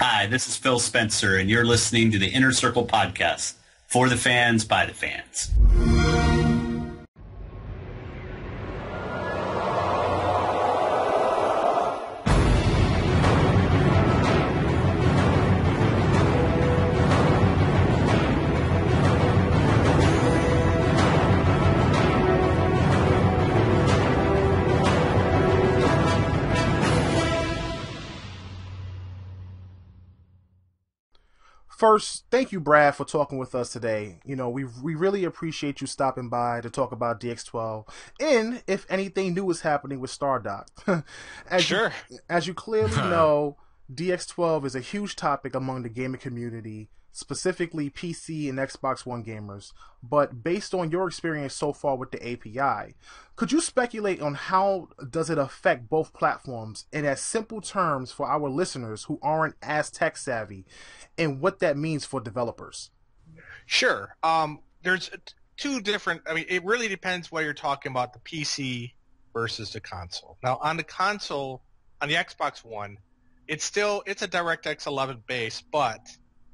Hi, this is Phil Spencer, and you're listening to the Inner Circle Podcast. For the fans, by the fans. First, thank you, Brad, for talking with us today. You know, we really appreciate you stopping by to talk about DX12 and if anything new is happening with Stardock. Sure. As you clearly know, DX12 is a huge topic among the gaming community, specifically PC and Xbox One gamers. But based on your experience so far with the API, could you speculate on how does it affect both platforms in as simple terms for our listeners who aren't as tech savvy, and what that means for developers? Sure. There's two different, it really depends what you're talking about, the PC versus the console. Now, on the console, on the Xbox One, it's a DirectX 11 base, but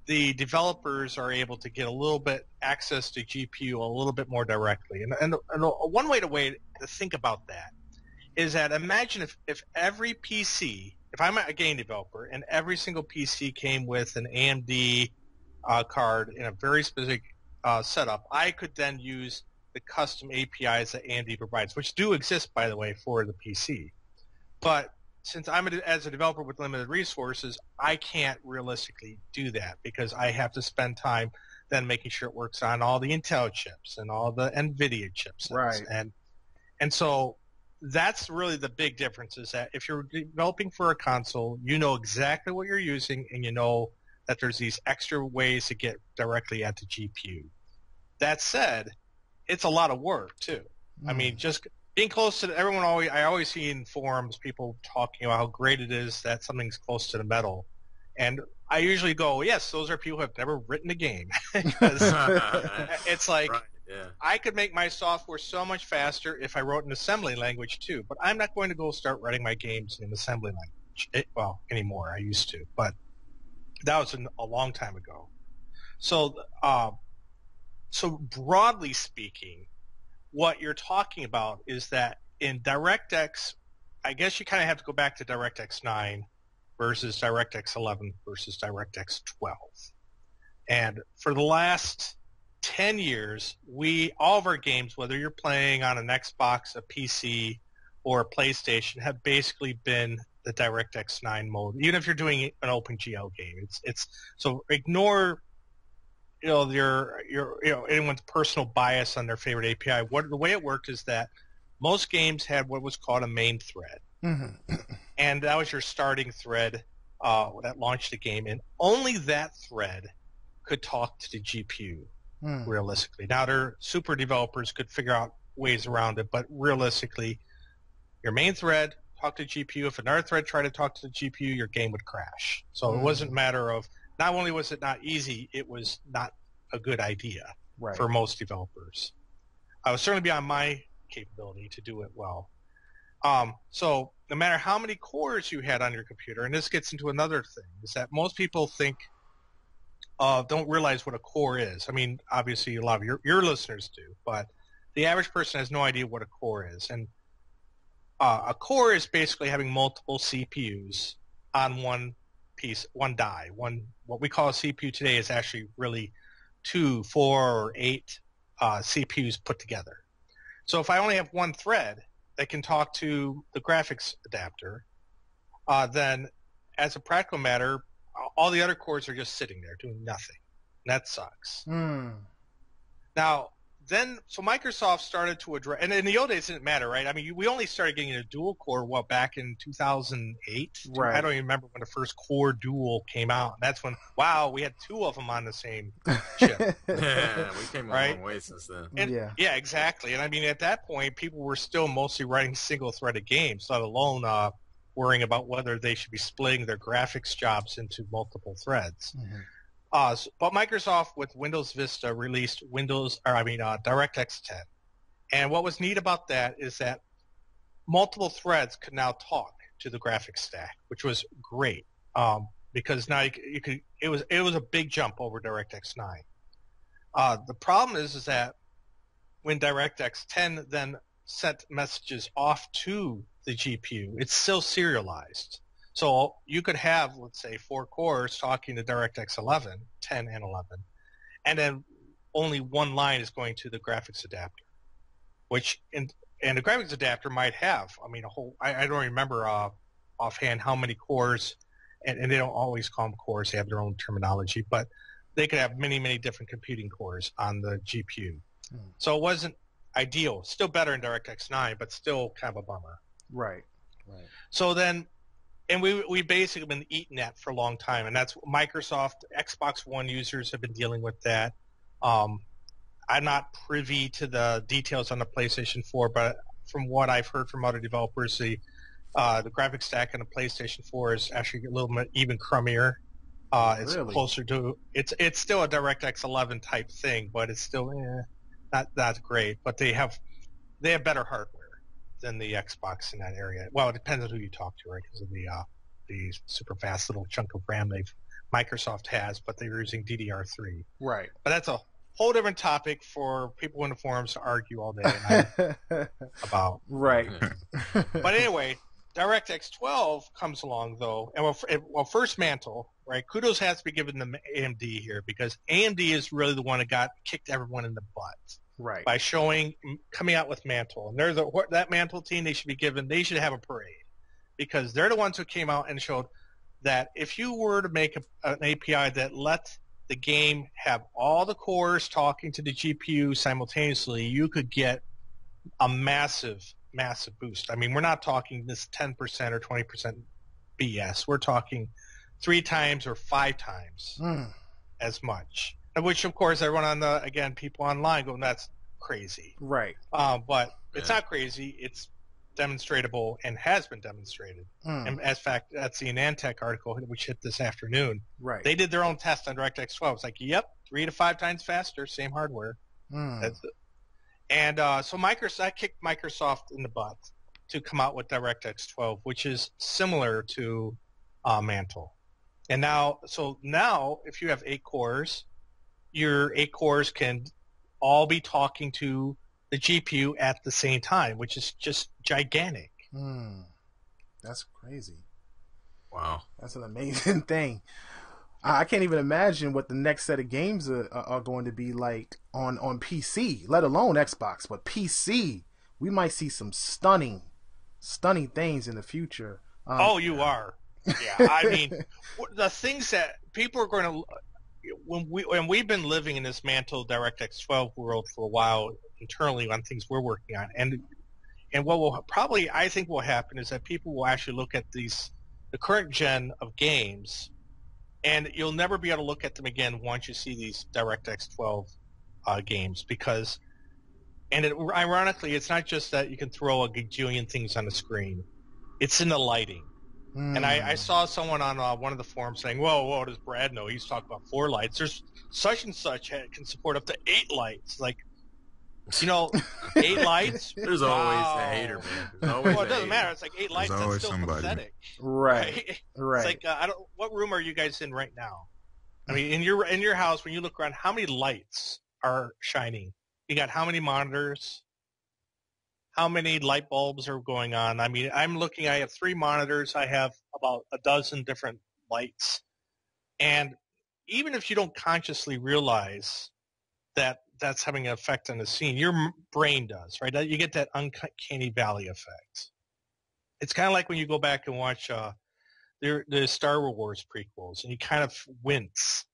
the developers are able to get a little bit access to GPU a little bit more directly. And one way to think about that is that imagine if every PC, if I'm a game developer and every single PC came with an AMD card in a very specific setup, I could then use the custom APIs that AMD provides, which do exist, by the way, for the PC. But since as a developer with limited resources, I can't realistically do that because I have to spend time then making sure it works on all the Intel chips and all the NVIDIA chips. Right. And so that's really the big difference, is that if you're developing for a console, you know exactly what you're using and you know that there's these extra ways to get directly at the GPU. That said, it's a lot of work too. I mean, just being close to I always see in forums people talking about how great it is that something's close to the metal. And I usually go, yes, those are people who have never written a game. Because it's like, right, yeah. I could make my software so much faster if I wrote an assembly language too, but I'm not going to go start writing my games in assembly language. Anymore. I used to, but that was a long time ago. So broadly speaking, what you're talking about is that in DirectX, I guess you kind of have to go back to DirectX 9 versus DirectX 11 versus DirectX 12. And for the last 10 years, all of our games, whether you're playing on an Xbox, a PC, or a PlayStation, have basically been the DirectX 9 mode. Even if you're doing an OpenGL game, it's so ignore anyone's personal bias on their favorite API. The way it worked is that most games had what was called a main thread, and that was your starting thread that launched the game, and only that thread could talk to the GPU. Realistically, now their super developers could figure out ways around it, but realistically, your main thread talked to GPU. If another thread tried to talk to the GPU, your game would crash. So it wasn't a matter of, not only was it not easy, it was not a good idea for most developers. It would certainly beyond my capability to do it well. So no matter how many cores you had on your computer, and this gets into another thing, is that most people don't realize what a core is. I mean, obviously a lot of your listeners do, but the average person has no idea what a core is. And a core is basically having multiple CPUs on one die. What we call a CPU today is actually really 2, 4, or 8 CPUs put together. So if I only have one thread that can talk to the graphics adapter, then as a practical matter, all the other cores are just sitting there doing nothing. That sucks. Now, so Microsoft started to address, and in the old days it didn't matter, right? I mean, we only started getting a dual core, back in 2008? Right. I don't even remember when the first core dual came out. And that's when, we had 2 of them on the same chip. Yeah, we came a long way since then. And, yeah, exactly. And I mean, at that point, people were still mostly writing single-threaded games, let alone worrying about whether they should be splitting their graphics jobs into multiple threads. But Microsoft with Windows Vista released DirectX 10. And what was neat about that is that multiple threads could now talk to the graphics stack, which was great. because now you could. It was a big jump over DirectX 9. The problem is that when DirectX 10 then sent messages off to the GPU, it's still serialized. So you could have, let's say, 4 cores talking to DirectX 11, 10 and 11, and then only one line is going to the graphics adapter, and the graphics adapter might have, I mean, a whole, I don't remember offhand how many cores, and they don't always call them cores, they have their own terminology, but they could have many, many different computing cores on the GPU. So it wasn't ideal. Still better in DirectX 9, but still kind of a bummer. Right. So then, and we basically been eating that for a long time, and that's Microsoft, Xbox One users have been dealing with that. I'm not privy to the details on the PlayStation 4, but from what I've heard from other developers, the graphics stack on the PlayStation 4 is actually a little bit even crummier. It's Really? closer to it's still a DirectX 11 type thing, but it's still not great. But they have better hardware than the Xbox in that area. Well, it depends on who you talk to, right? Because of the super fast little chunk of RAM Microsoft has, but they're using DDR3. Right. But that's a whole different topic for people in the forums to argue all day about. Right. But anyway, DirectX 12 comes along though, and first Mantle, right? Kudos has to be given to AMD here, because AMD is really the one that kicked everyone in the butt. Right. By coming out with Mantle, and that Mantle team, they should have a parade, because they're the ones who came out and showed that if you were to make an API that let the game have all the cores talking to the GPU simultaneously, you could get a massive boost. I mean, we're not talking this 10% or 20% BS. We're talking 3 times or 5 times as much. Which, of course, everyone people online go, that's crazy. Right. But it's not crazy. It's demonstratable and has been demonstrated. And as fact, that's the Anantech article which hit this afternoon. Right. They did their own test on DirectX 12. It's like, yep, 3 to 5 times faster, same hardware. And so Microsoft kicked Microsoft in the butt to come out with DirectX 12, which is similar to Mantle. And now if you have 8 cores, your 8 cores can all be talking to the GPU at the same time, which is just gigantic. That's crazy. Wow. That's an amazing thing. I can't even imagine what the next set of games are going to be like on PC, let alone Xbox. But PC, we might see some stunning things in the future. You are. Yeah, I mean, the things that people are going to... When we've been living in this Mantle DirectX 12 world for a while internally on things we're working on, and what will probably, I think, will happen is that people will actually look at the current gen of games, and you'll never be able to look at them again once you see these DirectX 12 games, because, ironically, it's not just that you can throw a gajillion things on the screen; it's in the lighting. And I saw someone on one of the forums saying, whoa, does Brad know? He's talking about 4 lights. There's such and such can support up to 8 lights. Like, 8 lights? There's always a hater, man. It doesn't matter. It's like 8 lights. That's still pathetic. Right. It's like, what room are you guys in right now? I mean, in your house, when you look around, how many lights are shining? You got how many monitors? How many light bulbs are going on? I mean, I have 3 monitors. I have about a dozen different lights. And even if you don't consciously realize that that's having an effect on the scene, your brain does, right? You get that uncanny valley effect. It's kind of like when you go back and watch the Star Wars prequels, and you kind of wince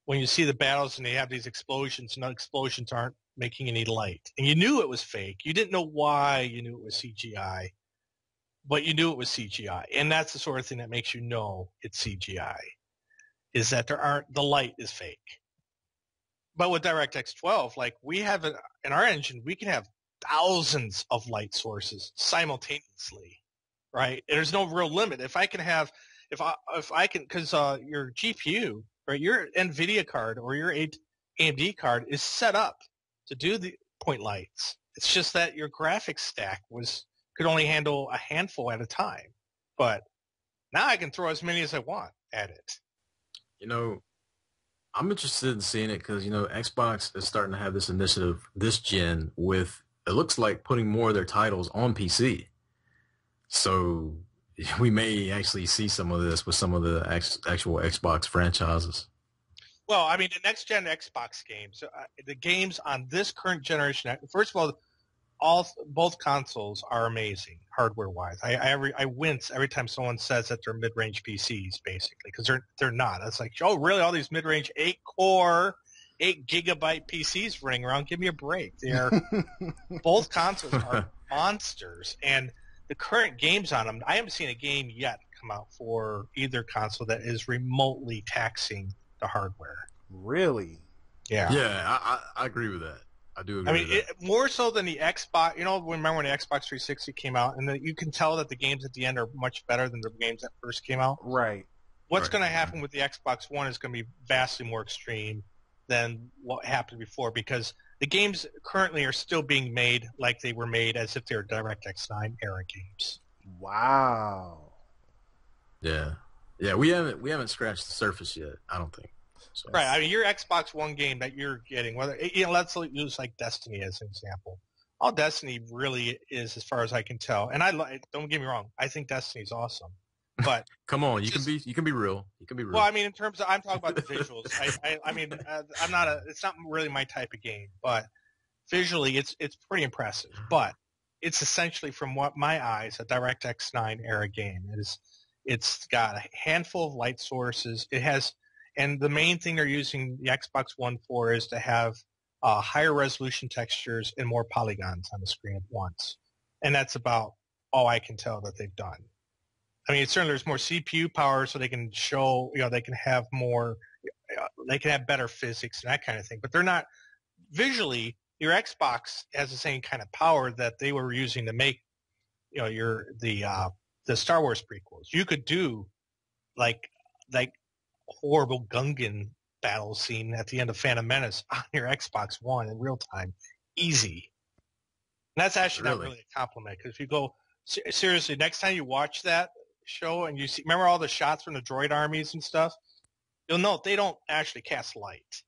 when you see the battles and they have these explosions, and the explosions aren't making any light. And you knew it was fake. You didn't know why you knew it was CGI, but you knew it was CGI. And that's the sort of thing that makes you know it's CGI, is that the light is fake. But with DirectX 12, like we have in our engine, we can have thousands of light sources simultaneously, right? And there's no real limit. If I can, because your GPU, right, your NVIDIA card or your AMD card is set up to do the point lights. It's just that your graphics stack could only handle a handful at a time. But now I can throw as many as I want at it. I'm interested in seeing it because, Xbox is starting to have this initiative this gen with, it looks like putting more of their titles on PC. So we may actually see some of this with some of the actual Xbox franchises. Well, I mean, the next-gen Xbox games, the games on this current generation, first of all, both consoles are amazing hardware-wise. I wince every time someone says that they're mid-range PCs, basically, because they're not. It's like, oh, really? All these mid-range 8-core, 8-gigabyte PCs running around? Give me a break. Both consoles are monsters, and the current games on them, I haven't seen a game yet come out for either console that is remotely taxing the hardware. Really? Yeah. Yeah, I agree with that. I do agree with that. More so than the Xbox. Remember when the Xbox 360 came out, and you can tell that the games at the end are much better than the games that first came out? Right. What's going to happen with the Xbox One is going to be vastly more extreme than what happened before, because the games currently are still being made like they were made as if they were DirectX 9 era games. Wow. Yeah. Yeah, we haven't scratched the surface yet, I don't think. So. Right. I mean, your Xbox One game that you're getting, let's use like Destiny as an example. All Destiny really is, as far as I can tell, and don't get me wrong, I think Destiny's awesome. But come on, you can be real. You can be real. Well, I mean, in terms of, I'm talking about the visuals. It's not really my type of game, but visually, it's pretty impressive. But it's essentially, from what my eyes, a DirectX 9 era game. It's got a handful of light sources. It has. And the main thing they're using the Xbox One for is to have higher resolution textures and more polygons on the screen at once. And that's about all I can tell that they've done. I mean, certainly there's more CPU power, so they can show, they can have more, they can have better physics and that kind of thing. But they're not, visually, your Xbox has the same kind of power that they were using to make, the Star Wars prequels. You could do like horrible Gungan battle scene at the end of Phantom Menace on your Xbox One in real time. Easy. And that's actually not really a compliment, because if you go, seriously, next time you watch that show and you see, remember all the shots from the droid armies and stuff? You'll note they don't actually cast light.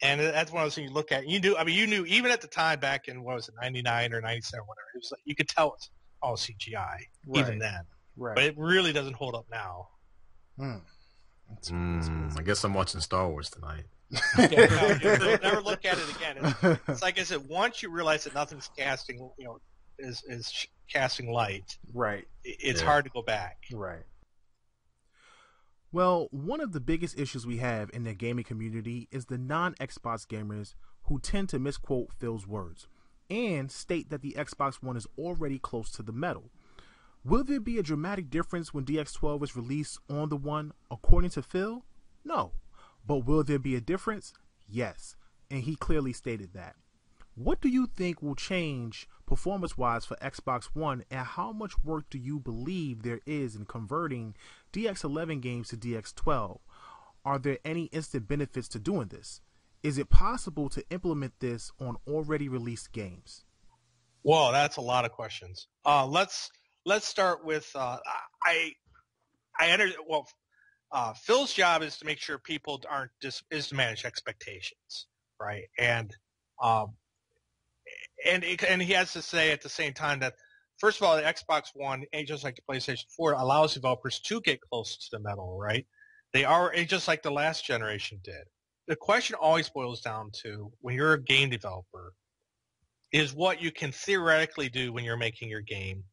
And that's one of those things you look at. You knew even at the time back in, 99 or 97 or whatever, it was like, you could tell it's all CGI, even then. Right. But it really doesn't hold up now. I guess I'm watching Star Wars tonight. You'll never look at it again. It's like I said, once you realize that nothing's casting, is casting light. Right. It's hard to go back. Right. Well, one of the biggest issues we have in the gaming community is the non-Xbox gamers who tend to misquote Phil's words and state that the Xbox One is already close to the metal. Will there be a dramatic difference when DX12 is released on the One, according to Phil? No. But will there be a difference? Yes. And he clearly stated that. What do you think will change performance-wise for Xbox One, and how much work do you believe there is in converting DX11 games to DX12? Are there any instant benefits to doing this? Is it possible to implement this on already released games? Whoa, that's a lot of questions. Let's start with Phil's job is to make sure people is to manage expectations, right? And he has to say at the same time that, first of all, the Xbox One, just like the PlayStation 4, allows developers to get close to the metal, right? They are just like the last generation did. The question always boils down to, when you're a game developer, is what you can theoretically do when you're making your game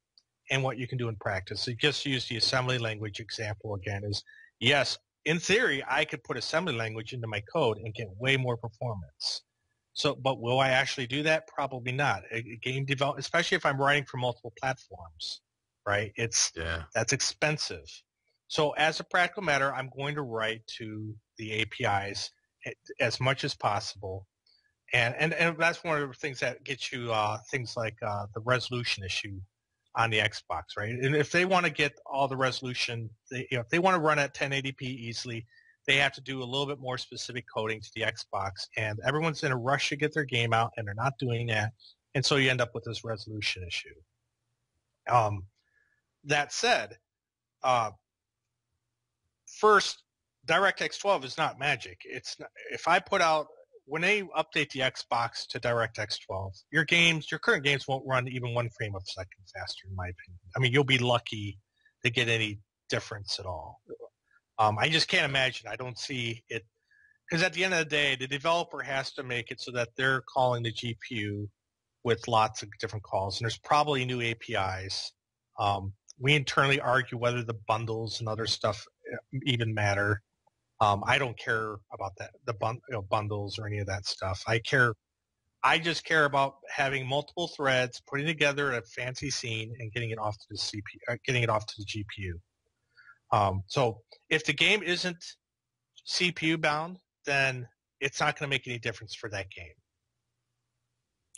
and what you can do in practice. So just use the assembly language example again. Is yes, in theory, I could put assembly language into my code and get way more performance. But will I actually do that? Probably not. A game develop, especially if I'm writing for multiple platforms, right? That's expensive. So as a practical matter, I'm going to write to the APIs as much as possible. And that's one of the things that gets you things like the resolution issue on the Xbox, right? And if they want to get all the resolution, if they want to run at 1080p easily, they have to do a little bit more specific coding to the Xbox. And everyone's in a rush to get their game out, and they're not doing that. And so you end up with this resolution issue. That said, first, DirectX 12 is not magic. It's not, if I put out when they update the Xbox to DirectX 12, your current games won't run even 1 frame a second faster, in my opinion. I mean, you'll be lucky to get any difference at all. I just can't imagine. I don't see it because at the end of the day, the developer has to make it so that they're calling the GPU with lots of different calls, and there's probably new APIs. We internally argue whether the bundles and other stuff even matter. I don't care about that, bundles or any of that stuff. I just care about having multiple threads, putting together a fancy scene, and getting it off to the CPU, getting it off to the GPU. So if the game isn't CPU bound, then it's not going to make any difference for that game.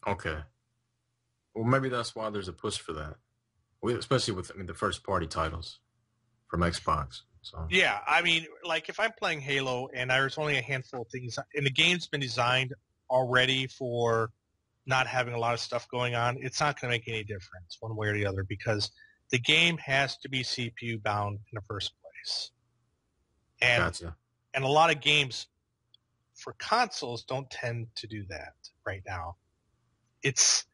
Okay. Well, maybe that's why there's a push for that, especially with the first party titles from Xbox. So. Yeah, I mean, like if I'm playing Halo and there's only a handful of things, and the game's been designed already for not having a lot of stuff going on, it's not going to make any difference one way or the other because the game has to be CPU bound in the first place. And, gotcha. And a lot of games for consoles don't tend to do that right now. It's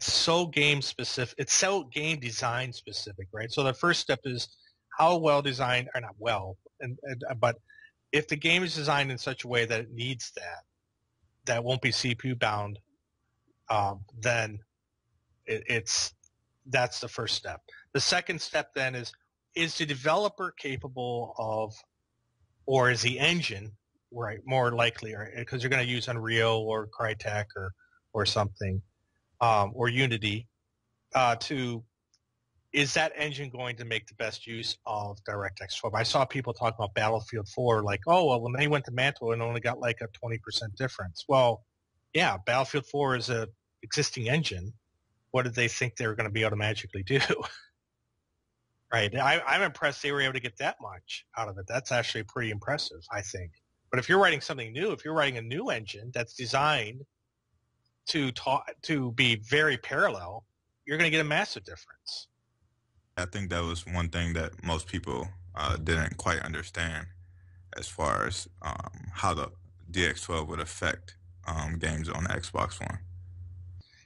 so game specific. It's so game design specific, right? So the first step is how well designed, or not well, but if the game is designed in such a way that it needs that won't be CPU bound, then that's the first step. The second step then is the developer capable of, or is the engine, right, more likely, right, because you're going to use Unreal or Crytek or something, or Unity, is that engine going to make the best use of DirectX 12? I saw people talk about Battlefield 4 like, oh, well, when they went to Mantle and only got like a 20% difference. Well, yeah, Battlefield 4 is a existing engine. What did they think they were going to be able to magically do? Right. I'm impressed they were able to get that much out of it. That's actually pretty impressive, I think. But if you're writing something new, if you're writing a new engine that's designed to be very parallel, you're going to get a massive difference. I think that was one thing that most people didn't quite understand as far as how the DX12 would affect games on the Xbox One.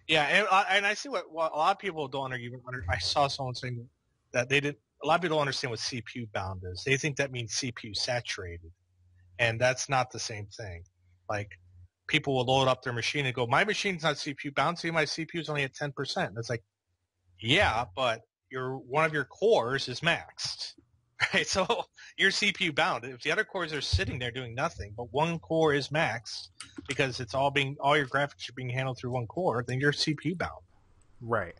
Yeah, and I see what a lot of people don't even under. I saw someone saying that they didn't. A lot of people don't understand what CPU bound is. They think that means CPU saturated, and that's not the same thing. Like people will load up their machine and go, "My machine's not CPU bound. See, my CPU is only at 10%." And it's like, yeah, but one of your cores is maxed, right? So you're CPU bound. If the other cores are sitting there doing nothing, but one core is maxed because it's all your graphics are being handled through one core, then you're CPU bound. Right.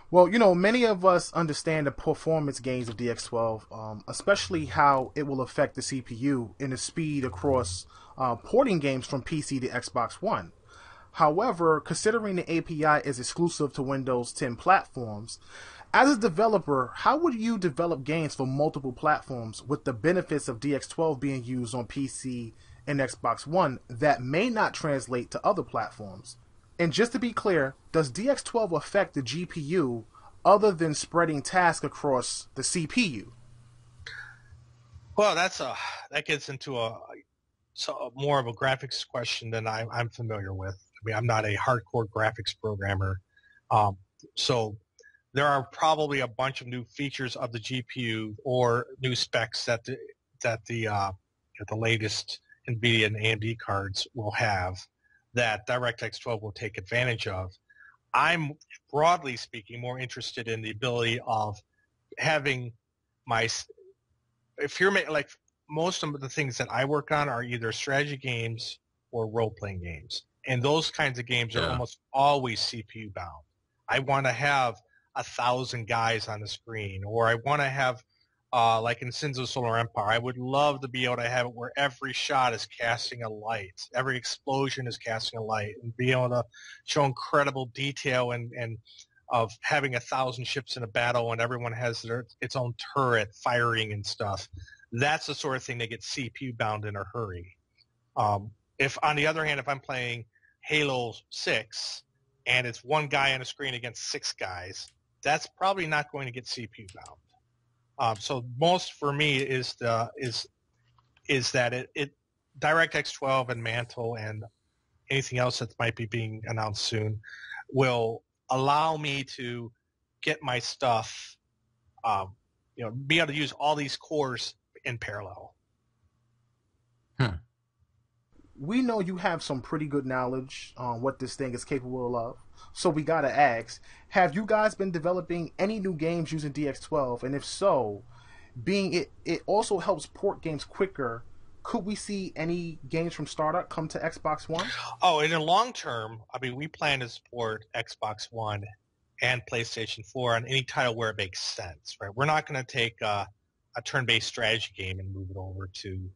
Well, many of us understand the performance gains of DX12, especially how it will affect the CPU and the speed across porting games from PC to Xbox One. However, considering the API is exclusive to Windows 10 platforms, as a developer, how would you develop games for multiple platforms with the benefits of DX12 being used on PC and Xbox One that may not translate to other platforms? And just to be clear, does DX12 affect the GPU other than spreading tasks across the CPU? Well, that gets into more of a graphics question than I'm familiar with. I mean, I'm not a hardcore graphics programmer, so there are probably a bunch of new features of the GPU or new specs that the latest NVIDIA and AMD cards will have that DirectX 12 will take advantage of. I'm, broadly speaking, more interested in the ability of having if you're like most of the things that I work on are either strategy games or role-playing games. And those kinds of games are almost always CPU bound. I want to have 1,000 guys on the screen, or I want to have, like in Sins of Solar Empire, I would love to be able to have it where every shot is casting a light, every explosion is casting a light, and be able to show incredible detail and of having 1,000 ships in a battle and everyone has its own turret firing and stuff. That's the sort of thing that gets CPU bound in a hurry. If, on the other hand, if I'm playing Halo 6 and it's one guy on a screen against 6 guys, that's probably not going to get CPU bound. So most for me is that it DirectX 12 and Mantle and anything else that might be being announced soon will allow me to get my stuff, be able to use all these cores in parallel. We know you have some pretty good knowledge on what this thing is capable of. So we gotta ask, have you guys been developing any new games using DX12? And if so, being it also helps port games quicker, could we see any games from Stardock come to Xbox One? Oh, in the long term, I mean, we plan to support Xbox One and PlayStation 4 on any title where it makes sense, right? We're not going to take a turn-based strategy game and move it over to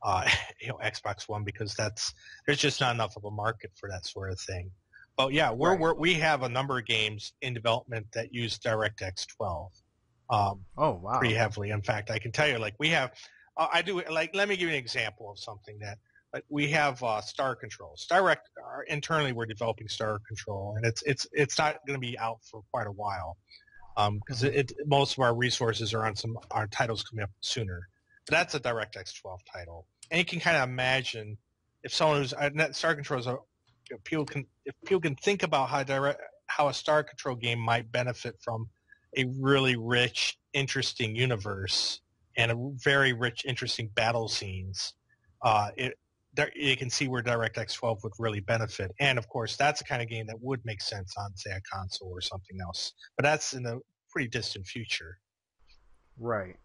Xbox One because there's just not enough of a market for that sort of thing. But yeah, we have a number of games in development that use DirectX 12. Oh wow! Pretty heavily. In fact, I can tell you, like we have, let me give you an example of something that, like we have Star Control. Internally, we're developing Star Control, and it's not going to be out for quite a while because most of our resources are on our titles coming up sooner. But that's a DirectX 12 title, and you can kind of imagine if someone who's Star Control is if people can think about how a Star Control game might benefit from a really rich, interesting universe and a very rich, interesting battle scenes. You can see where DirectX 12 would really benefit. And, of course, that's the kind of game that would make sense on, say, a console or something else. But that's in a pretty distant future. Right.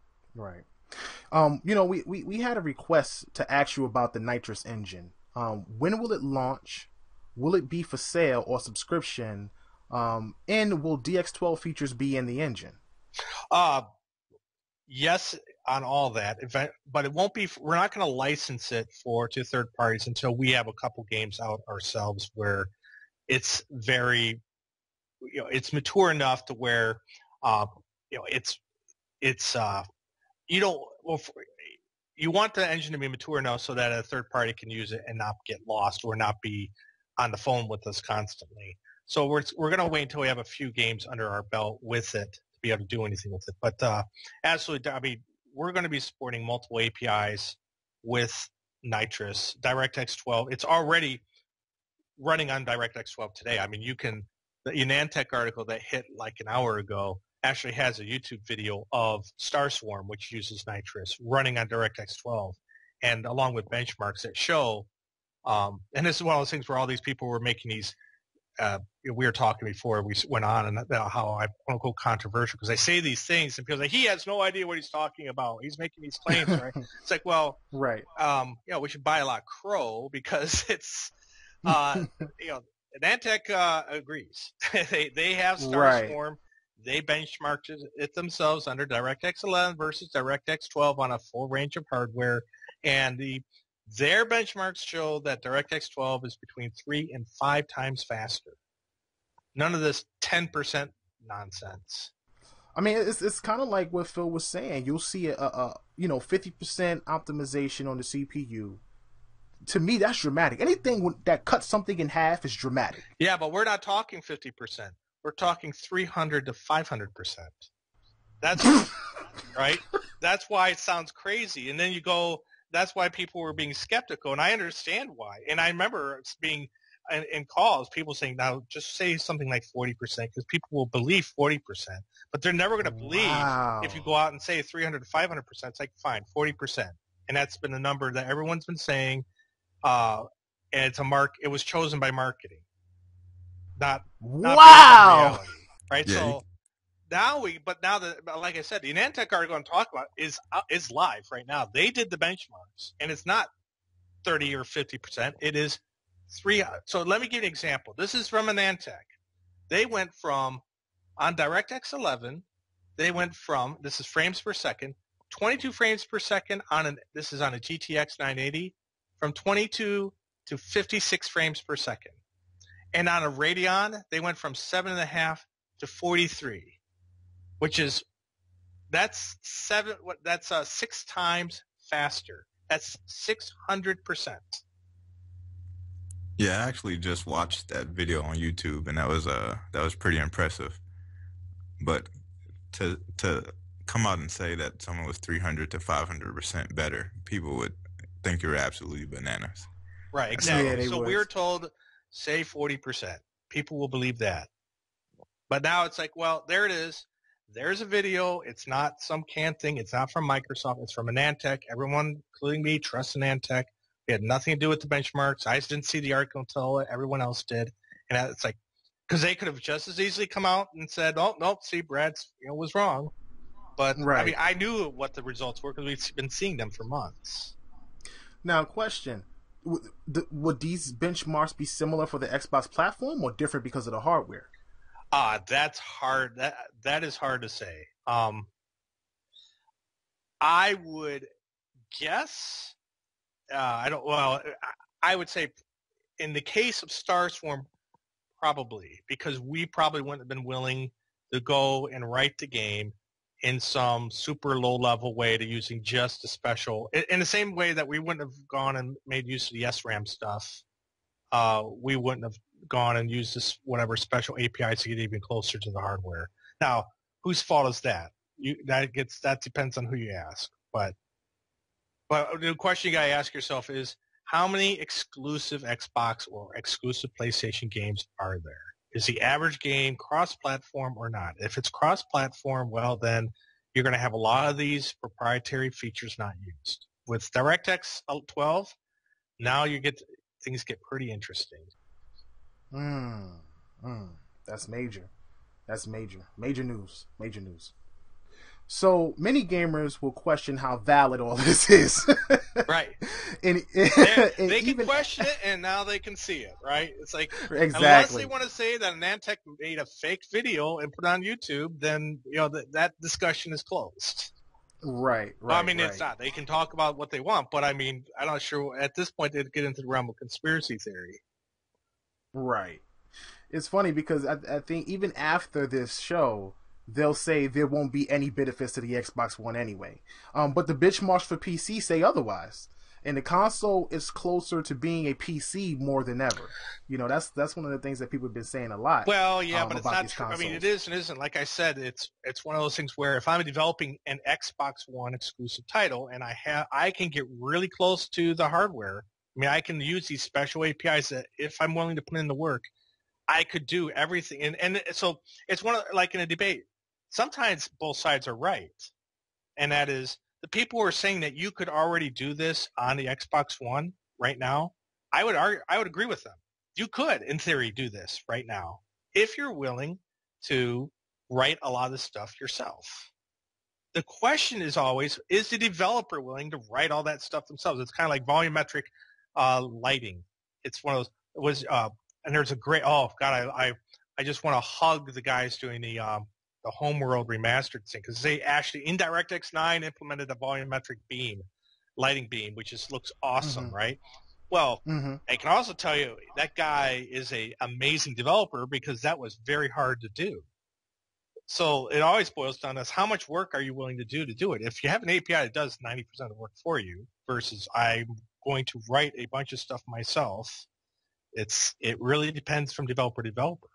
We had a request to ask you about the Nitrous Engine. When will it launch? Will it be for sale or subscription? And will DX12 features be in the engine? Yes, on all that, but it won't be. We're not going to license it to third parties until we have a couple games out ourselves where it's very, it's mature enough to where, you want the engine to be mature enough so that a third party can use it and not get lost or not be on the phone with us constantly. So we're going to wait until we have a few games under our belt with it to be able to do anything with it. But absolutely, I mean, we're going to be supporting multiple APIs with Nitrous. DirectX 12, it's already running on DirectX 12 today. I mean, the Unantech article that hit like an hour ago actually has a YouTube video of Starswarm, which uses Nitrous, running on DirectX 12, and along with benchmarks that show, and this is one of those things where all these people were making these, we were talking before we went on and about how I quote-unquote controversial because I say these things and people say, he has no idea what he's talking about. He's making these claims, right? It's like, well, right. We should buy a lot of Crow because it's, Unantech agrees. they have Starswarm. Right. They benchmarked it themselves under DirectX 11 versus DirectX 12 on a full range of hardware, and their benchmarks show that DirectX 12 is between 3 and 5 times faster. None of this 10% nonsense. I mean, it's kind of like what Phil was saying. You'll see a 50% optimization on the CPU. To me, that's dramatic. Anything that cuts something in half is dramatic. Yeah, but we're not talking 50%. We're talking 300 to 500%. That's right. That's why it sounds crazy. And then you go, that's why people were being skeptical. And I understand why. And I remember being in calls, people saying, now just say something like 40% because people will believe 40%, but they're never going to believe if you go out and say 300 to 500%. It's like, fine, 40%. And that's been a number that everyone's been saying. And it's it was chosen by marketing. Not wow, right? Yeah. So now like I said, the Unantech article I'm talking about is live right now. They did the benchmarks, and it's not 30 or 50%. It is 3. So let me give you an example. This is from Unantech. They went from on DirectX 11. They went from, this is frames per second, 22 frames per second this is on a GTX 980, from 22 to 56 frames per second. And on a Radeon, they went from 7.5 to 43, which is that's 6 times faster. That's 600%. Yeah, I actually just watched that video on YouTube, and that was pretty impressive. But to come out and say that someone was 300 to 500% better, people would think you're absolutely bananas. Right, exactly. Yeah, they so would. we were told, say 40%. People will believe that. But now it's like, well, there it is. There's a video. It's not some canned thing. It's not from Microsoft. It's from Anantech. Everyone, including me, trusts Anantech. It had nothing to do with the benchmarks. I just didn't see the article until everyone else did. And it's like, because they could have just as easily come out and said, oh, nope, see, Brad's was wrong. But, Right. I mean, I knew what the results were because we've been seeing them for months. Now, question. Would these benchmarks be similar for the Xbox platform or different because of the hardware? That's hard. That is hard to say. I would guess. I would say in the case of Starswarm, probably, because we probably wouldn't have been willing to go and write the game in some super low-level way to using just a special. In the same way that we wouldn't have gone and made use of the SRAM stuff, we wouldn't have gone and used this whatever special APIs to get even closer to the hardware. Now, whose fault is that? That depends on who you ask. But the question you gotta ask yourself is, how many exclusive Xbox or exclusive PlayStation games are there? Is the average game cross-platform or not? If it's cross-platform, well, then you're going to have a lot of these proprietary features not used. With DirectX 12, now things get pretty interesting. That's major. That's major. Major news. Major news. So many gamers will question how valid all this is. Right. and they can even question it, and now they can see it, right? It's like, exactly. Unless they want to say that Anantech made a fake video and put it on YouTube, then that discussion is closed. Right. I mean, it's not. They can talk about what they want, but I mean, I'm not sure at this point they'd get into the realm of conspiracy theory. Right. It's funny because I think even after this show, they'll say there won't be any benefits to the Xbox One anyway. But the benchmarks for PC say otherwise. And the console is closer to being a PC more than ever. That's one of the things that people have been saying a lot. Well, yeah, but it's not true. Consoles. I mean, it is and isn't. Like I said, it's one of those things where if I'm developing an Xbox One exclusive title and I can get really close to the hardware. I mean, I can use these special APIs that if I'm willing to put in the work, I could do everything. And so it's like in a debate. Sometimes both sides are right, and that is the people who are saying that you could already do this on the Xbox One right now. I would agree with them. You could, in theory, do this right now if you're willing to write a lot of this stuff yourself. The question is always, is the developer willing to write all that stuff themselves? It's kind of like volumetric lighting. It's one of those. And there's a great. Oh God, I just want to hug the guys doing the Homeworld remastered thing, because they actually in DirectX 9 implemented a volumetric lighting beam, which just looks awesome, right? Well, I can also tell you that guy is a amazing developer because that was very hard to do. So it always boils down to how much work are you willing to do it? If you have an API that does 90% of the work for you versus I'm going to write a bunch of stuff myself, it really depends from developer to developer.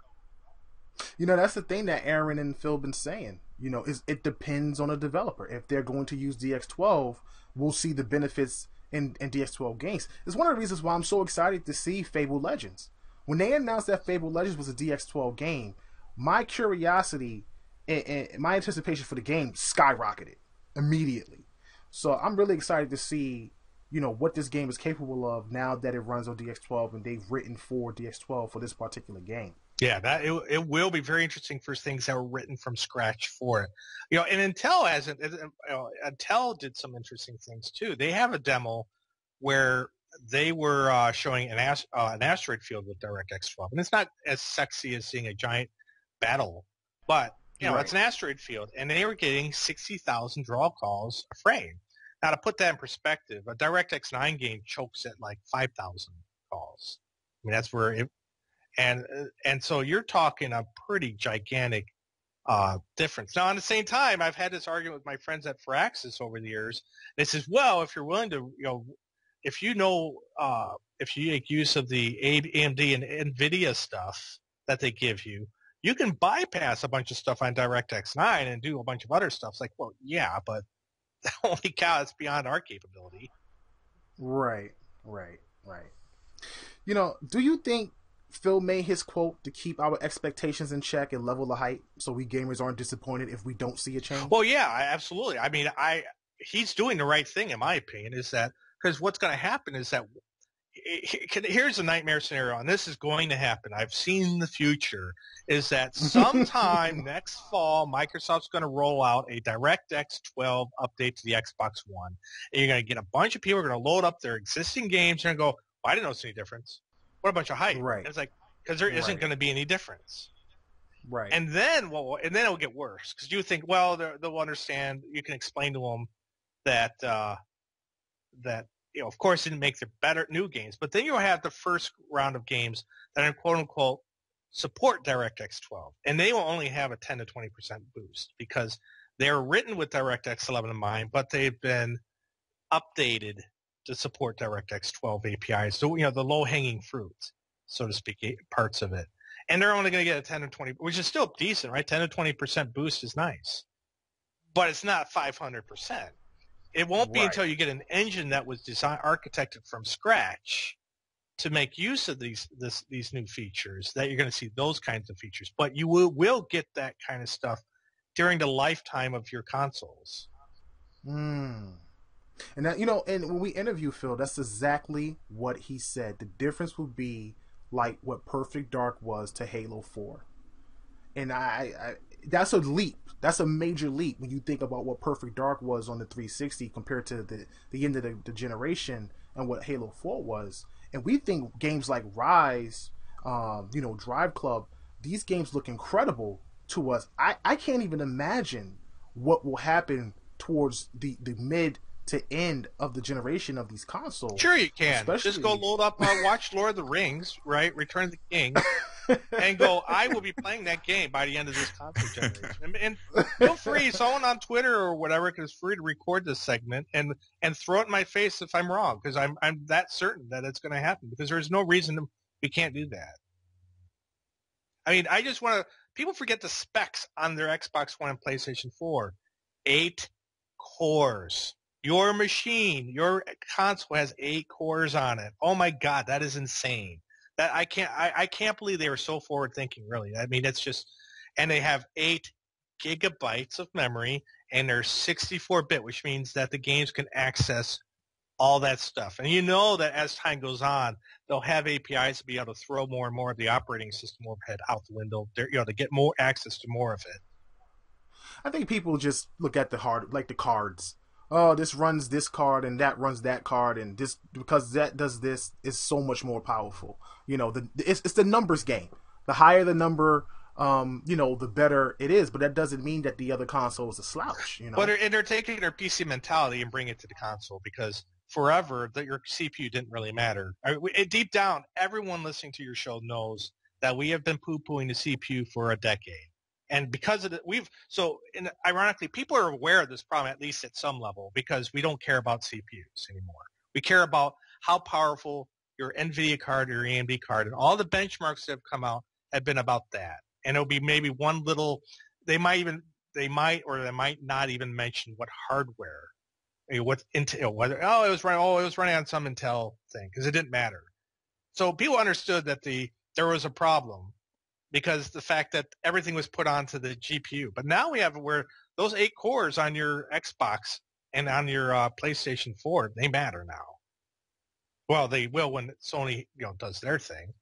That's the thing that Aaron and Phil been saying. It depends on a developer. If they're going to use DX12, we'll see the benefits in DX12 games. It's one of the reasons why I'm so excited to see Fable Legends. When they announced that Fable Legends was a DX12 game, my curiosity and my anticipation for the game skyrocketed immediately. So I'm really excited to see, what this game is capable of now that it runs on DX12 and they've written for DX12 for this particular game. Yeah, it will be very interesting for things that were written from scratch for it. And Intel did some interesting things too. They have a demo where they were showing an asteroid field with DirectX 12, and it's not as sexy as seeing a giant battle, but it's an asteroid field, and they were getting 60,000 draw calls a frame. Now, to put that in perspective, a DirectX 9 game chokes at like 5,000 calls. I mean, that's where it. And so you're talking a pretty gigantic difference. Now, at the same time, I've had this argument with my friends at Firaxis over the years. They says, well, if you're willing to, if you make use of the AMD and NVIDIA stuff that they give you, you can bypass a bunch of stuff on DirectX 9 and do a bunch of other stuff. It's like, well, yeah, but holy cow, it's beyond our capability. Right. Do you think Phil made his quote to keep our expectations in check and level the hype so we gamers aren't disappointed if we don't see a change? Well, yeah, absolutely. I mean, he's doing the right thing, in my opinion, is that because what's going to happen is that here's a nightmare scenario, and this is going to happen. I've seen the future, is that sometime next fall, Microsoft's going to roll out a DirectX 12 update to the Xbox One. And you're going to get a bunch of people who are going to load up their existing games and go, well, I didn't notice any difference. What a bunch of hype. Right. And it's like, because there isn't going to be any difference. Right. And then it'll get worse because you think, well, they'll understand. You can explain to them that of course, didn't make the better new games, but then you'll have the first round of games that are quote unquote support DirectX 12, and they will only have a 10 to 20% boost because they're written with DirectX 11 in mind, but they've been updated to support DirectX 12 APIs. So the low hanging fruit, so to speak, parts of it. And they're only going to get a 10 or 20, which is still decent, right? 10 to 20% boost is nice, but it's not 500%. It won't be until you get an engine that was architected from scratch to make use of these new features that you're going to see those kinds of features. But you will get that kind of stuff during the lifetime of your consoles. And that, and when we interview Phil, that's exactly what he said. The difference will be like what Perfect Dark was to Halo 4. And I that's a leap. That's a major leap when you think about what Perfect Dark was on the 360 compared to the end of the generation and what Halo 4 was. And we think games like Rise, Drive Club, these games look incredible to us. I can't even imagine what will happen towards the mid to end of the generation of these consoles. Sure you can. Just go load up, watch Lord of the Rings, right? Return of the King. And go, I will be playing that game by the end of this console generation. And feel free, someone on Twitter or whatever is free to record this segment and throw it in my face if I'm wrong, because I'm that certain that it's going to happen, because there's no reason we can't do that. I mean, I just want to – people forget the specs on their Xbox One and PlayStation 4. 8 cores. Your machine, your console has 8 cores on it. Oh, my God, that is insane. That I can't believe they were so forward thinking, really. I mean, it's just, and they have 8 gigabytes of memory, and they're 64-bit, which means that the games can access all that stuff. And you know that as time goes on, they'll have APIs to be able to throw more and more of the operating system overhead out the window, to get more access to more of it. I think people just look at the cards. Oh, this runs this card and that runs that card, and this because that does this is so much more powerful. It's the numbers game. The higher the number, the better it is. But that doesn't mean that the other console is a slouch. But they're taking their PC mentality and bringing it to the console, because forever your CPU didn't really matter. Deep down, everyone listening to your show knows that we have been poo-pooing the CPU for a decade. And because of it, ironically, people are aware of this problem, at least at some level, because we don't care about CPUs anymore. We care about how powerful your NVIDIA card or your AMD card, and all the benchmarks that have come out have been about that. And it'll be maybe one little, they might not even mention what hardware, what Intel, whether, it was running on some Intel thing, because it didn't matter. So people understood that there was a problem, because the fact that everything was put onto the GPU. But now we have where those 8 cores on your Xbox and on your PlayStation 4, they matter now. Well, they will when Sony does their thing.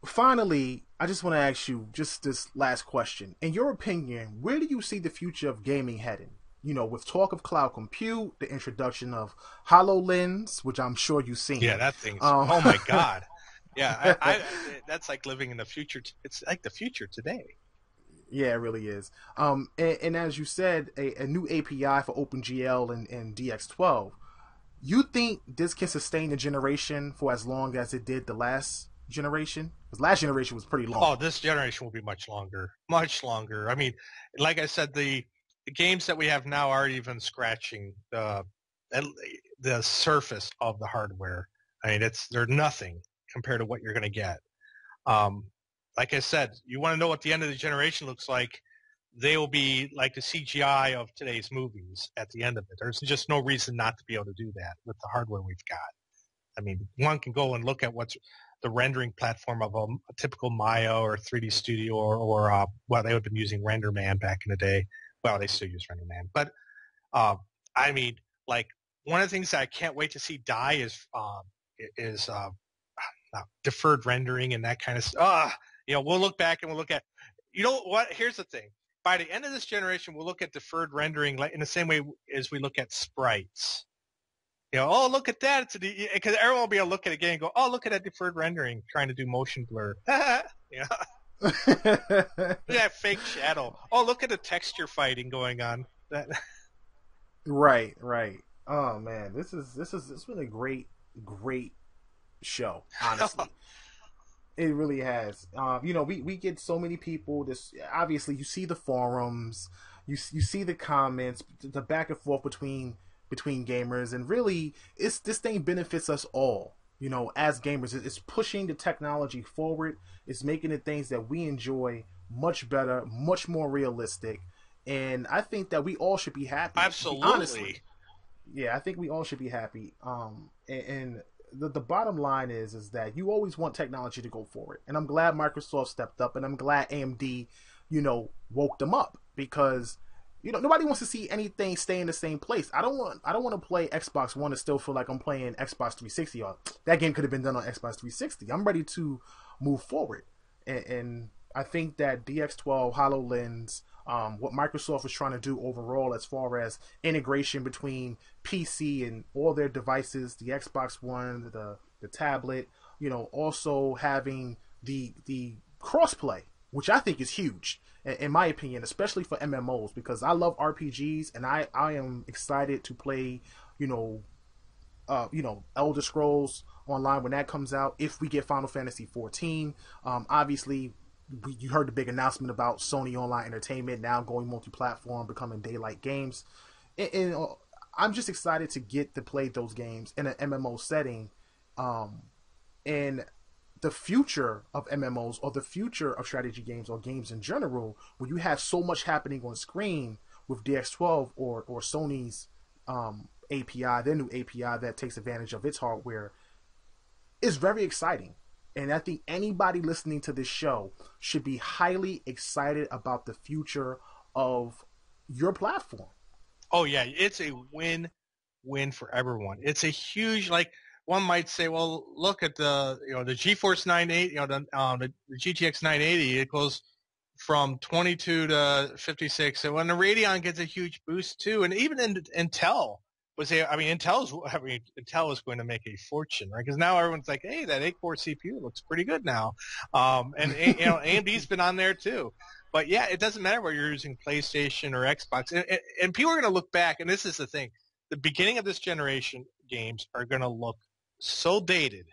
Finally, I just want to ask you just this last question. In your opinion, where do you see the future of gaming heading? With talk of cloud compute, the introduction of HoloLens, which I'm sure you've seen. Yeah, that thing's oh my God. Yeah, that's like living in the future. It's like the future today. Yeah, it really is. And as you said, a new API for OpenGL and DX12. You think this can sustain the generation for as long as it did the last generation? Because last generation was pretty long. Oh, this generation will be much longer. Much longer. I mean, like I said, the games that we have now aren't even scratching the surface of the hardware. I mean, they're nothing compared to what you're going to get. like I said, you want to know what the end of the generation looks like, they will be like the CGI of today's movies at the end of it. There's just no reason not to be able to do that with the hardware we've got. I mean, one can go and look at what's the rendering platform of a typical Maya or 3D Studio or well, they would have been using RenderMan back in the day. Well, they still use RenderMan. But, I mean, like, one of the things that I can't wait to see die is deferred rendering and that kind of stuff. You know, we'll look back and we'll look at, you know what, here's the thing. By the end of this generation, we'll look at deferred rendering like in the same way as we look at sprites. You know, oh, look at that. Because everyone will be able to look at it again and go, oh, look at that deferred rendering trying to do motion blur. Yeah. That fake shadow. Oh, look at the texture fighting going on. Right. Oh man, this has been a great show, honestly. It really has. You know, we get so many people. This obviously, you see the forums, you see the comments, the back and forth between gamers, and really, this thing benefits us all. You know, as gamers, it's pushing the technology forward. It's making the things that we enjoy much better, much more realistic, and I think that we all should be happy. Absolutely. Honestly. Yeah, I think we all should be happy. And the bottom line is that you always want technology to go forward, and I'm glad Microsoft stepped up, and I'm glad AMD, you know, woke them up, because you know nobody wants to see anything stay in the same place. I don't want to play Xbox One and still feel like I'm playing Xbox 360. Or that game could have been done on Xbox 360. I'm ready to move forward, and I think that DX12 HoloLens. What Microsoft is trying to do overall as far as integration between PC and all their devices, the Xbox One, the tablet, you know, also having the crossplay, which I think is huge, in my opinion, especially for MMOs, because I love RPGs and I am excited to play, you know, Elder Scrolls Online when that comes out. If we get Final Fantasy 14, obviously. You heard the big announcement about Sony Online Entertainment now going multi-platform, becoming Daylight Games, and I'm just excited to get to play those games in an MMO setting, and the future of MMOs, or the future of strategy games, or games in general, where you have so much happening on screen with DX12 or Sony's API, their new API that takes advantage of its hardware, is very exciting. And I think anybody listening to this show should be highly excited about the future of your platform. Oh yeah, it's a win-win for everyone. It's a huge, like, one might say, well, look at the GeForce 980, the GTX 980. It goes from 22 to 56, and when the Radeon gets a huge boost too, and even Intel is going to make a fortune, right? Because now everyone's like, hey, that 8-core CPU looks pretty good now. And AMD's been on there too. But yeah, it doesn't matter whether you're using PlayStation or Xbox. And people are going to look back, and this is the thing. The beginning of this generation games are going to look so dated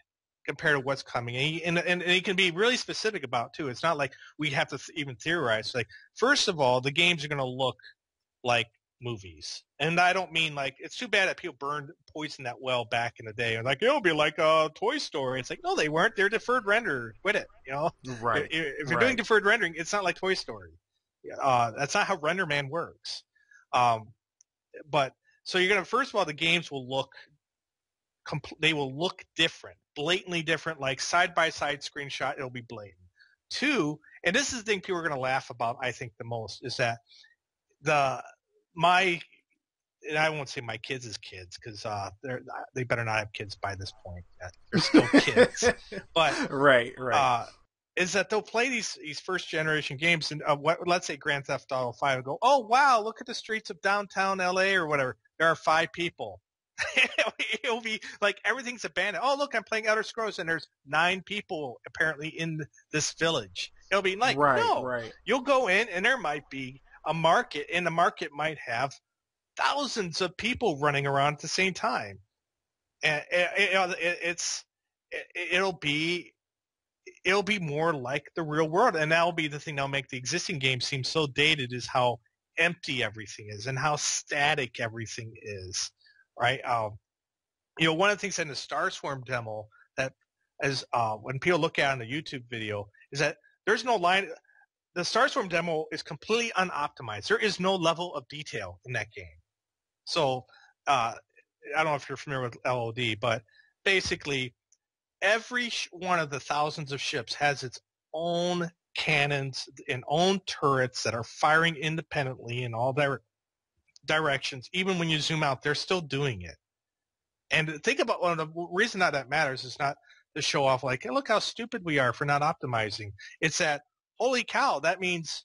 compared to what's coming. And you can be really specific about too. It's not like we have to even theorize. Like, first of all, the games are going to look like movies, and I don't mean like, it's too bad that people poisoned that well back in the day, and like, it'll be like a Toy Story. It's like, no, they weren't. They're deferred render. Quit it, you know. Right. If you're doing deferred rendering, it's not like Toy Story. That's not how RenderMan works. But so you're gonna, first of all, the games will look they will look different, blatantly different, like side by side screenshot. It'll be blatant. Two, and this is the thing people are gonna laugh about, I think, the most, is that and I won't say my kids' kids, because they better not have kids by this point yet. They're still kids. But right. Is that they'll play these first generation games, and let's say Grand Theft Auto 5, and go, oh wow, look at the streets of downtown LA or whatever. There are 5 people. It'll be like everything's abandoned. Oh look, I'm playing Elder Scrolls, and there's 9 people apparently in this village. It'll be like, no, you'll go in, and there might be a market, and the market might have thousands of people running around at the same time, and it'll be more like the real world, and that'll be the thing that'll make the existing game seem so dated, is how empty everything is and how static everything is, right? One of the things in the Starswarm demo that is when people look at it on the YouTube video is that There's no line. The Starstorm demo is completely unoptimized. There is no level of detail in that game. So I don't know if you're familiar with LOD, but basically every one of the thousands of ships has its own cannons and own turrets that are firing independently in all directions. Even when you zoom out, they're still doing it. And think about one of the reason that matters is not to show off like, hey, look how stupid we are for not optimizing. It's that, holy cow, that means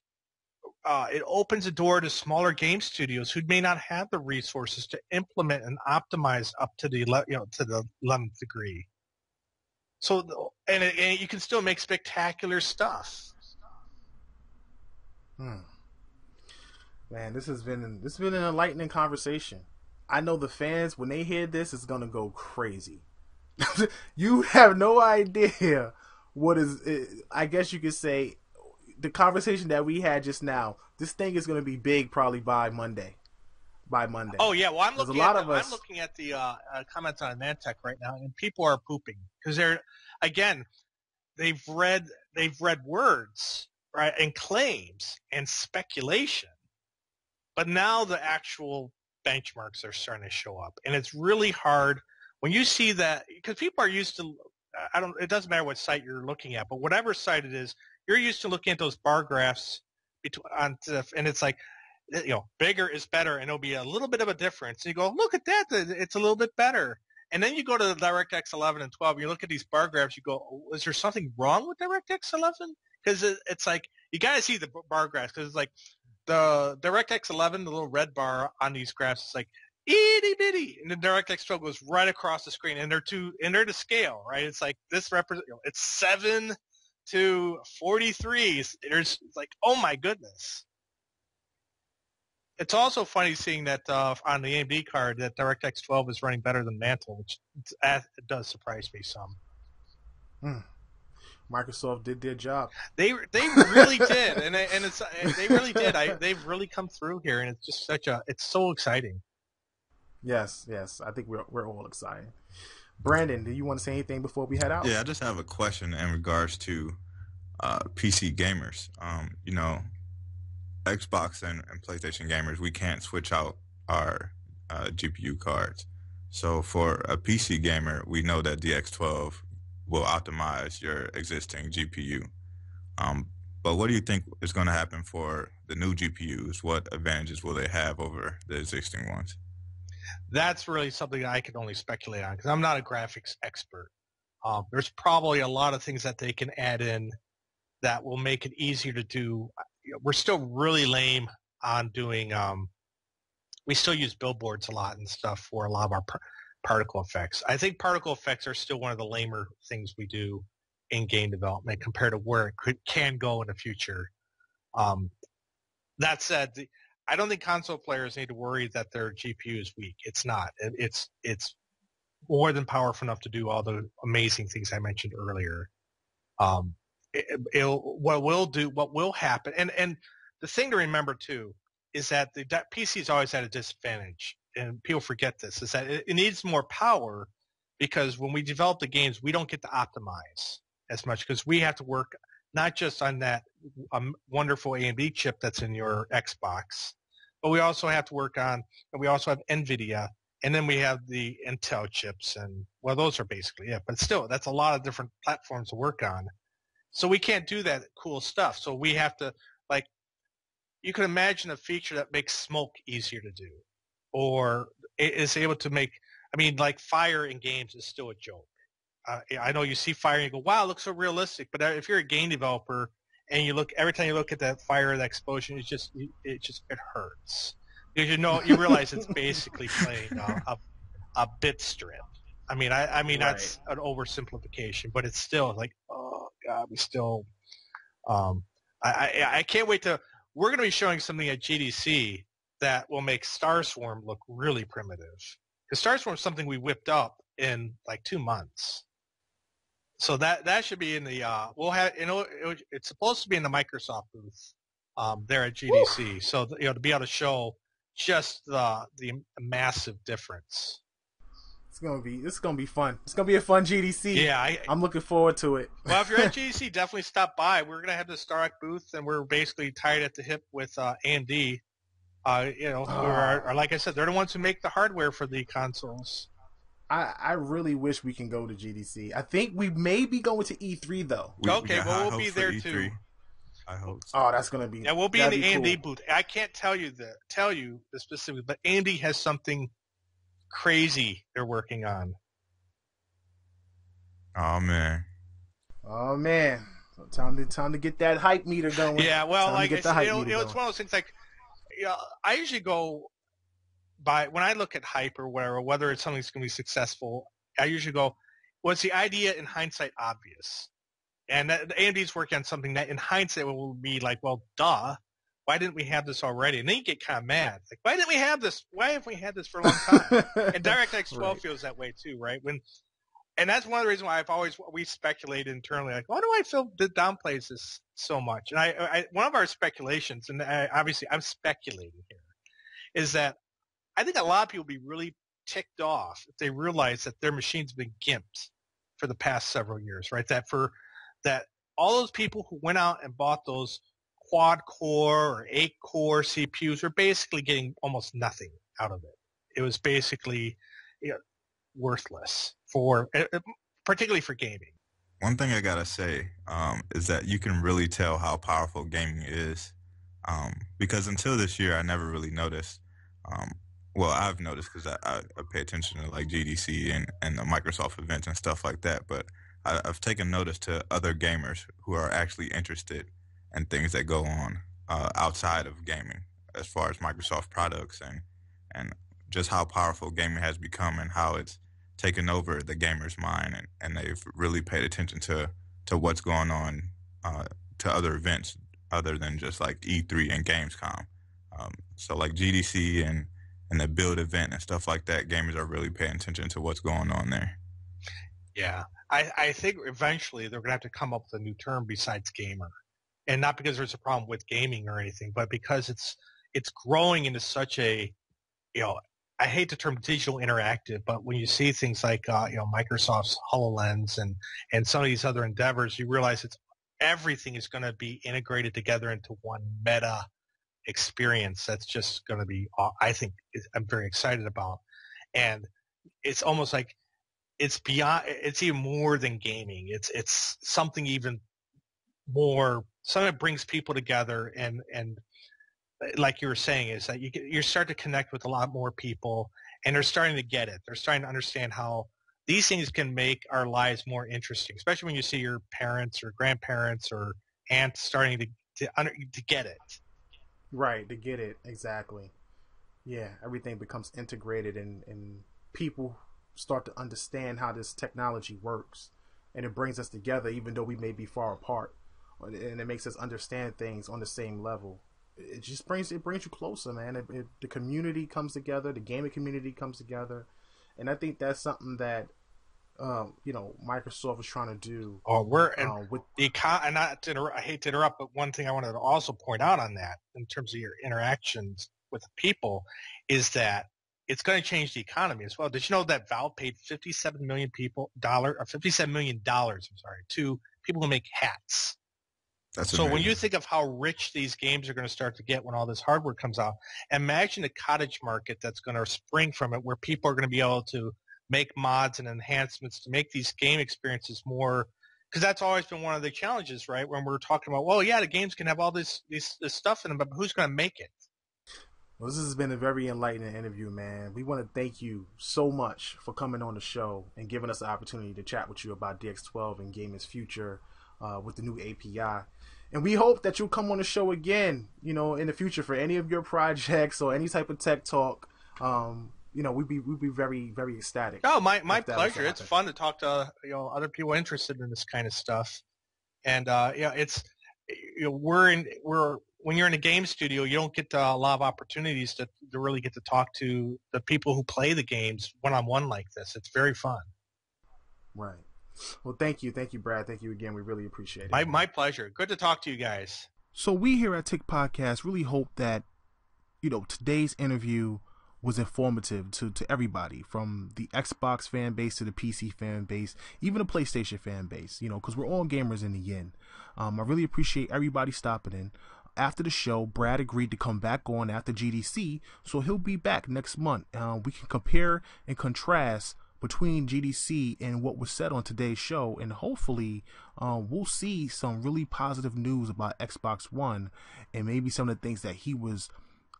it opens a door to smaller game studios who may not have the resources to implement and optimize up to the 11th degree. So, and you can still make spectacular stuff. Man, this has been an enlightening conversation. I know the fans, when they hear this, is gonna go crazy. You have no idea what is. I guess you could say the conversation that we had just now. This thing is gonna be big probably by Monday. Oh yeah, well I'm looking at the comments on Mantech right now, and people are pooping because they've read words, right, and claims and speculation, but now the actual benchmarks are starting to show up, and it's really hard when you see that because people are used to. It doesn't matter what site you're looking at, but whatever site it is, you're used to looking at those bar graphs and it's like, bigger is better, and it'll be a little bit of a difference. And you go, look at that, it's a little bit better. And then you go to the DirectX 11 and 12, you look at these bar graphs, you go, oh, is there something wrong with DirectX 11? Because it's like, you got to see the bar graphs, because it's like the DirectX 11, the little red bar on these graphs, is like itty bitty, and the DirectX 12 goes right across the screen, and they're to scale, right? It's like this it's 7 to 43. It's like, oh my goodness. It's also funny seeing that on the AMD card that DirectX 12 is running better than Mantle, which it does surprise me some. Microsoft did their job. They really did, and they really did. They've really come through here, and it's just it's so exciting. Yes. I think we're all excited. Brandon, do you want to say anything before we head out? Yeah, I just have a question in regards to PC gamers. Xbox and PlayStation gamers, we can't switch out our GPU cards. So for a PC gamer, we know that DX12 will optimize your existing GPU. But what do you think is going to happen for the new GPUs? What advantages will they have over the existing ones? That's really something I can only speculate on because I'm not a graphics expert. There's probably a lot of things that they can add in that will make it easier to do. We're still really lame on doing we still use billboards a lot and stuff for a lot of our particle effects. I think particle effects are still one of the lamer things we do in game development compared to where it can go in the future. That said, I don't think console players need to worry that their GPU is weak. It's not. It's more than powerful enough to do all the amazing things I mentioned earlier. What will happen, and the thing to remember too is that the PC is always at a disadvantage, and people forget this, is that it needs more power because when we develop the games, we don't get to optimize as much because we have to work not just on that wonderful AMD chip that's in your Xbox, but we also have to work on, and we also have NVIDIA, and then we have the Intel chips, and well, those are basically it. But still, that's a lot of different platforms to work on. So we can't do that cool stuff. So we have to, like, you can imagine a feature that makes smoke easier to do, or is able to make, like fire in games is still a joke. I know you see fire and you go, wow, it looks so realistic. But if you're a game developer and every time you look at that fire or that explosion, it hurts. Because you realize it's basically playing a bit strip. Right. That's an oversimplification, but it's still like, oh God, we still. I can't wait we're going to be showing something at GDC that will make Starswarm look really primitive. Because Starswarm is something we whipped up in like 2 months. So that should be in the we'll have it's supposed to be in the Microsoft booth there at GDC. Woo! So to be able to show just the massive difference. It's gonna be fun. It's gonna be a fun GDC. Yeah, I'm looking forward to it. Well, if you're at GDC, definitely stop by. We're gonna have the Stardock booth, and we're basically tied at the hip with AMD. Like I said, they're the ones who make the hardware for the consoles. I really wish we can go to GDC. I think we may be going to E3 though. We'll be there E3. too. I hope so. Oh, that's gonna be. Yeah, we'll be in the AMD cool. booth. I can't tell you the specific, but AMD has something crazy they're working on. Oh man. So time to get that hype meter going. Yeah, well, like it's one of those things. Like, I usually go by when I look at hype or whatever, whether it's something that's going to be successful. I usually go, was the idea in hindsight obvious? And AMD's working on something that in hindsight will be like, well, duh. Why didn't we have this already? And then you get kind of mad. Like, why didn't we have this? Why haven't we had this for a long time? And DirectX 12 feels that way too, right? And that's one of the reasons why we speculate internally, like, why do I feel that downplays this so much? And one of our speculations, and obviously I'm speculating here, is that I think a lot of people would be really ticked off if they realize that their machine's been gimped for the past several years, right? That all those people who went out and bought those quad-core or 8-core CPUs were basically getting almost nothing out of it. It was basically worthless particularly for gaming. One thing I gotta say is that you can really tell how powerful gaming is, because until this year I never really noticed. Well, I've noticed because I pay attention to like GDC and the Microsoft events and stuff like that, but I've taken notice to other gamers who are actually interested in things that go on outside of gaming, as far as Microsoft products and just how powerful gaming has become and how it's taken over the gamer's mind, and they've really paid attention to what's going on to other events other than just like E3 and Gamescom. So like GDC and the build event and stuff like that, gamers are really paying attention to what's going on there. Yeah. I think eventually they're going to have to come up with a new term besides gamer. And not because there's a problem with gaming or anything, but because it's growing into such a, I hate the term digital interactive, but when you see things like, Microsoft's HoloLens and some of these other endeavors, you realize everything is going to be integrated together into one meta experience. That's just going to be, I think, I'm very excited about. And it's almost like it's even more than gaming. It's something even more, something that brings people together and like you were saying, is that you start to connect with a lot more people, and they're starting to get it. They're starting to understand how these things can make our lives more interesting, especially when you see your parents or grandparents or aunts starting to get it. Right, to get it, exactly. Yeah, everything becomes integrated, and people start to understand how this technology works, and it brings us together even though we may be far apart, and it makes us understand things on the same level. It just brings you closer, man. The community comes together, the gaming community comes together, and I think that's something that Microsoft is trying to do. I hate to interrupt, but one thing I wanted to also point out on that, in terms of your interactions with people, is that it's going to change the economy as well. Did you know that Valve paid $57 million to people who make hats? That's so amazing. When you think of how rich these games are going to start to get when all this hardware comes out, imagine the cottage market that's going to spring from it, where people are going to be able to make mods and enhancements to make these game experiences more, because that's always been one of the challenges, right? When we're talking about, well, yeah, the games can have all this stuff in them, but who's going to make it? Well, this has been a very enlightening interview, man. We want to thank you so much for coming on the show and giving us the opportunity to chat with you about DX12 and gaming's future with the new API. And we hope that you'll come on the show again, in the future for any of your projects or any type of tech talk. We'd be very, very ecstatic. Oh, my pleasure. It's fun to talk to other people interested in this kind of stuff. And when you're in a game studio, you don't get a lot of opportunities to really get to talk to the people who play the games one-on-one like this. It's very fun. Right. Well, thank you, Brad. Thank you again. We really appreciate it. My pleasure. Good to talk to you guys. So we here at Tick Podcast really hope that today's interview was informative to everybody, from the Xbox fan base to the PC fan base, even the PlayStation fan base, you know, because we're all gamers in the end. I really appreciate everybody stopping in. After the show, Brad agreed to come back on after GDC, so he'll be back next month. We can compare and contrast between GDC and what was said on today's show, and hopefully we'll see some really positive news about Xbox One and maybe some of the things that he was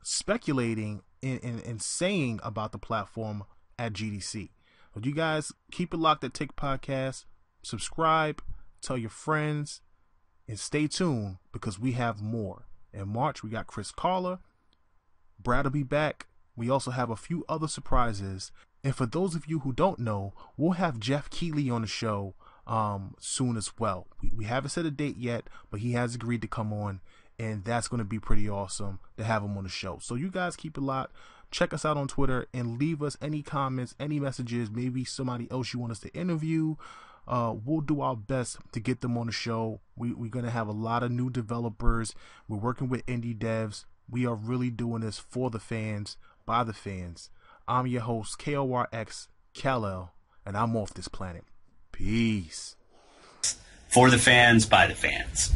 speculating and saying about the platform at GDC. But you guys keep it locked at Tick Podcast, subscribe, tell your friends, and stay tuned because we have more. In March, we got Chris Carla. Brad will be back. We also have a few other surprises. And for those of you who don't know, we'll have Jeff Keighley on the show soon as well. We haven't set a date yet, but he has agreed to come on, and that's going to be pretty awesome to have him on the show. So you guys keep it locked. Check us out on Twitter and leave us any comments, any messages, maybe somebody else you want us to interview. We'll do our best to get them on the show. We're going to have a lot of new developers. We're working with indie devs. We are really doing this for the fans, by the fans. I'm your host, KORX Kal-El, and I'm off this planet. Peace. For the fans, by the fans.